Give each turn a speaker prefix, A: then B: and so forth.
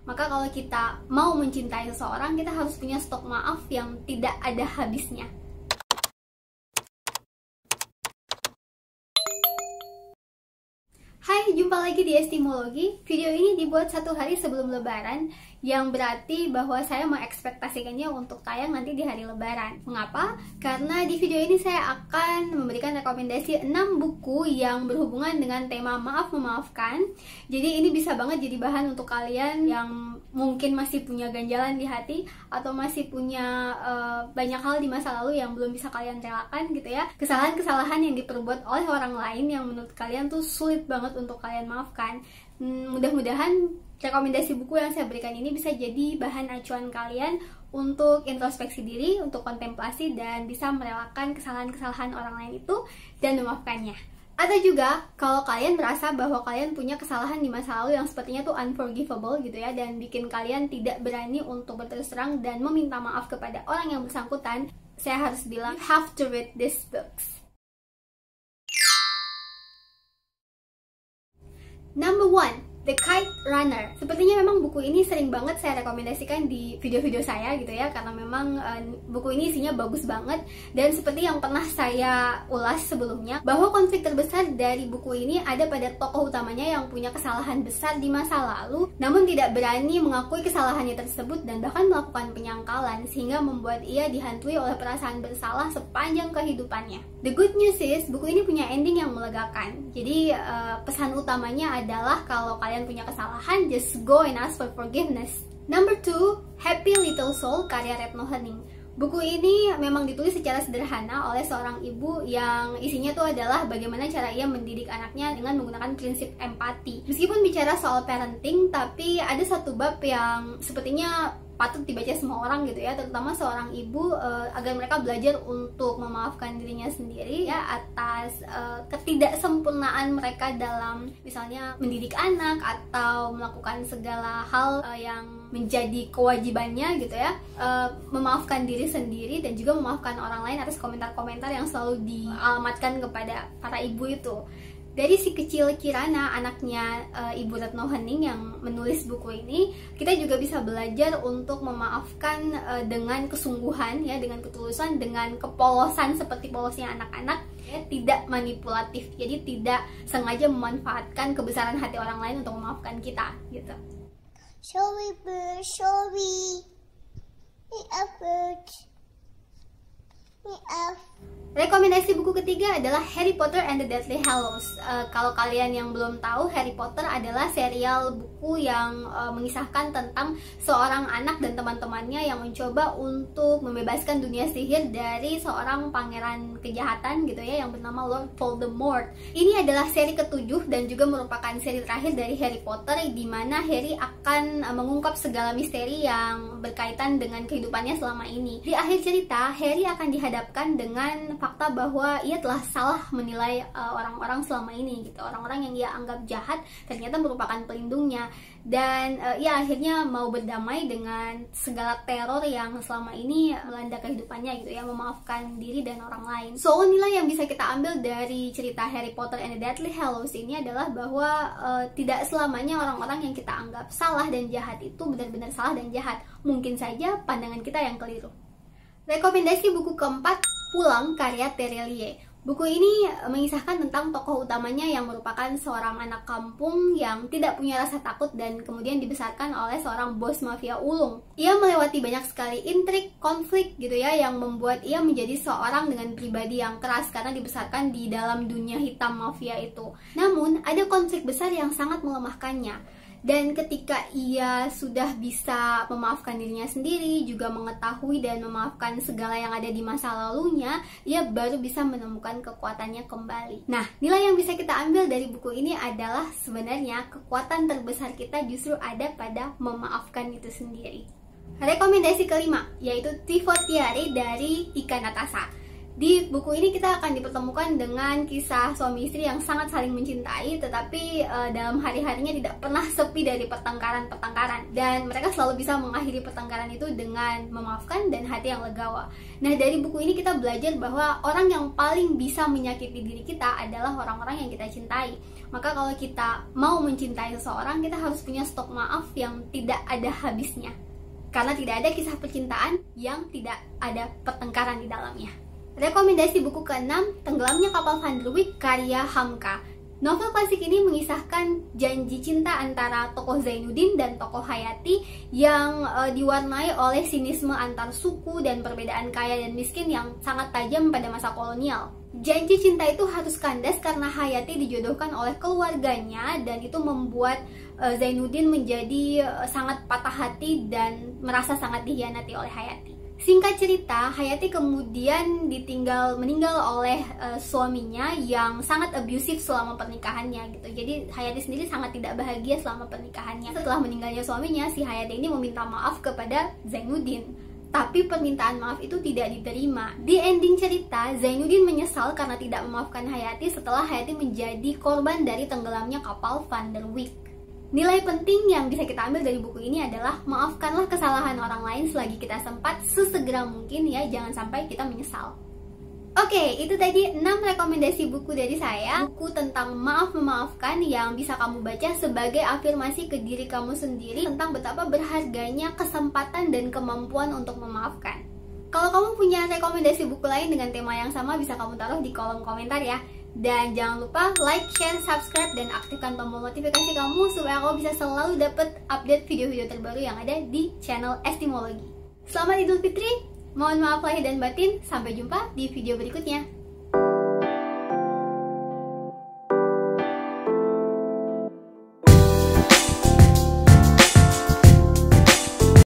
A: Maka kalau kita mau mencintai seseorang, kita harus punya stok maaf yang tidak ada habisnya. Hai, jumpa lagi di Estimologi. Video ini dibuat 1 hari sebelum Lebaran, yang berarti bahwa saya mengekspektasikannya untuk tayang nanti di hari Lebaran. Mengapa? Karena di video ini saya akan memberikan rekomendasi 6 buku yang berhubungan dengan tema maaf memaafkan. Jadi ini bisa banget jadi bahan untuk kalian yang mungkin masih punya ganjalan di hati, atau masih punya banyak hal di masa lalu yang belum bisa kalian relakan gitu ya. Kesalahan-kesalahan yang diperbuat oleh orang lain yang menurut kalian tuh sulit banget untuk kalian maafkan. Mudah-mudahan rekomendasi buku yang saya berikan ini bisa jadi bahan acuan kalian untuk introspeksi diri, untuk kontemplasi, dan bisa merelakan kesalahan-kesalahan orang lain itu dan memaafkannya. Atau juga kalau kalian merasa bahwa kalian punya kesalahan di masa lalu yang sepertinya tuh unforgivable gitu ya, dan bikin kalian tidak berani untuk berterus terang dan meminta maaf kepada orang yang bersangkutan, saya harus bilang, you have to read these books. Number 1, The Kite Runner. Sepertinya memang buku ini sering banget saya rekomendasikan di video-video saya gitu ya, karena memang buku ini isinya bagus banget. Dan seperti yang pernah saya ulas sebelumnya, bahwa konflik terbesar dari buku ini ada pada tokoh utamanya yang punya kesalahan besar di masa lalu, namun tidak berani mengakui kesalahannya tersebut dan bahkan melakukan penyangkalan, sehingga membuat ia dihantui oleh perasaan bersalah sepanjang kehidupannya. The good news is, buku ini punya ending yang melegakan. Jadi pesan utamanya adalah kalau kalian punya kesalahan, just go and ask for forgiveness. Number 2, Happy Little Soul karya Retno Hening. Buku ini memang ditulis secara sederhana oleh seorang ibu yang isinya tuh adalah bagaimana cara ia mendidik anaknya dengan menggunakan prinsip empati. Meskipun bicara soal parenting, tapi ada satu bab yang sepertinya patut dibaca semua orang gitu ya, terutama seorang ibu, agar mereka belajar untuk memaafkan dirinya sendiri ya atas ketidaksempurnaan mereka dalam misalnya mendidik anak atau melakukan segala hal yang menjadi kewajibannya gitu ya, memaafkan diri sendiri dan juga memaafkan orang lain atas komentar-komentar yang selalu dialamatkan kepada para ibu itu. Dari si kecil Kirana, anaknya Ibu Retno Hening yang menulis buku ini, kita juga bisa belajar untuk memaafkan dengan kesungguhan ya, dengan ketulusan, dengan kepolosan seperti polosnya anak-anak ya, tidak manipulatif. Jadi tidak sengaja memanfaatkan kebesaran hati orang lain untuk memaafkan kita gitu.
B: Sorry, bird, sorry.
A: Rekomendasi buku ketiga adalah Harry Potter and the Deathly Hallows. Kalau kalian yang belum tahu, Harry Potter adalah serial buku yang mengisahkan tentang seorang anak dan teman-temannya yang mencoba untuk membebaskan dunia sihir dari seorang pangeran kejahatan gitu ya, yang bernama Lord Voldemort. Ini adalah seri ke-7 dan juga merupakan seri terakhir dari Harry Potter, di mana Harry akan mengungkap segala misteri yang berkaitan dengan kehidupannya selama ini. Di akhir cerita, Harry akan dihadapkan dengan fakta bahwa ia telah salah menilai orang-orang selama ini gitu. Orang-orang yang ia anggap jahat ternyata merupakan pelindungnya, dan ia akhirnya mau berdamai dengan segala teror yang selama ini melanda kehidupannya gitu ya, memaafkan diri dan orang lain. So nilai yang bisa kita ambil dari cerita Harry Potter and the Deathly Hallows ini adalah bahwa tidak selamanya orang-orang yang kita anggap salah dan jahat itu benar-benar salah dan jahat. Mungkin saja pandangan kita yang keliru. Rekomendasi buku keempat, Pulang karya Terelie. Buku ini mengisahkan tentang tokoh utamanya yang merupakan seorang anak kampung yang tidak punya rasa takut dan kemudian dibesarkan oleh seorang bos mafia ulung. Ia melewati banyak sekali intrik, konflik gitu ya, yang membuat ia menjadi seorang dengan pribadi yang keras karena dibesarkan di dalam dunia hitam mafia itu. Namun ada konflik besar yang sangat melemahkannya. Dan ketika ia sudah bisa memaafkan dirinya sendiri, juga mengetahui dan memaafkan segala yang ada di masa lalunya, ia baru bisa menemukan kekuatannya kembali. Nah, nilai yang bisa kita ambil dari buku ini adalah sebenarnya kekuatan terbesar kita justru ada pada memaafkan itu sendiri. Rekomendasi kelima, yaitu Tifotiare dari Ika Natasha. Di buku ini kita akan dipertemukan dengan kisah suami istri yang sangat saling mencintai, tetapi dalam hari-harinya tidak pernah sepi dari pertengkaran-pertengkaran, dan mereka selalu bisa mengakhiri pertengkaran itu dengan memaafkan dan hati yang legawa. Nah, dari buku ini kita belajar bahwa orang yang paling bisa menyakiti diri kita adalah orang-orang yang kita cintai. Maka kalau kita mau mencintai seseorang, kita harus punya stok maaf yang tidak ada habisnya, karena tidak ada kisah percintaan yang tidak ada pertengkaran di dalamnya. Rekomendasi buku ke-6, Tenggelamnya Kapal Van der Wijk, karya Hamka. Novel klasik ini mengisahkan janji cinta antara tokoh Zainuddin dan tokoh Hayati yang diwarnai oleh sinisme antar suku dan perbedaan kaya dan miskin yang sangat tajam pada masa kolonial. Janji cinta itu harus kandas karena Hayati dijodohkan oleh keluarganya, dan itu membuat Zainuddin menjadi sangat patah hati dan merasa sangat dikhianati oleh Hayati. Singkat cerita, Hayati kemudian meninggal oleh suaminya yang sangat abusive selama pernikahannya gitu. Jadi Hayati sendiri sangat tidak bahagia selama pernikahannya. Setelah meninggalnya suaminya, si Hayati ini meminta maaf kepada Zainuddin. Tapi permintaan maaf itu tidak diterima. Di ending cerita, Zainuddin menyesal karena tidak memaafkan Hayati setelah Hayati menjadi korban dari tenggelamnya kapal Van der Wijk. Nilai penting yang bisa kita ambil dari buku ini adalah maafkanlah kesalahan orang lain selagi kita sempat, sesegera mungkin ya, jangan sampai kita menyesal. Oke, itu tadi 6 rekomendasi buku dari saya. Buku tentang maaf memaafkan yang bisa kamu baca sebagai afirmasi ke diri kamu sendiri tentang betapa berharganya kesempatan dan kemampuan untuk memaafkan. Kalau kamu punya rekomendasi buku lain dengan tema yang sama, bisa kamu taruh di kolom komentar ya. Dan jangan lupa like, share, subscribe, dan aktifkan tombol notifikasi kamu supaya kamu bisa selalu dapat update video-video terbaru yang ada di channel Estimologi. Selamat Idul Fitri, mohon maaf lahir dan batin, sampai jumpa di video berikutnya.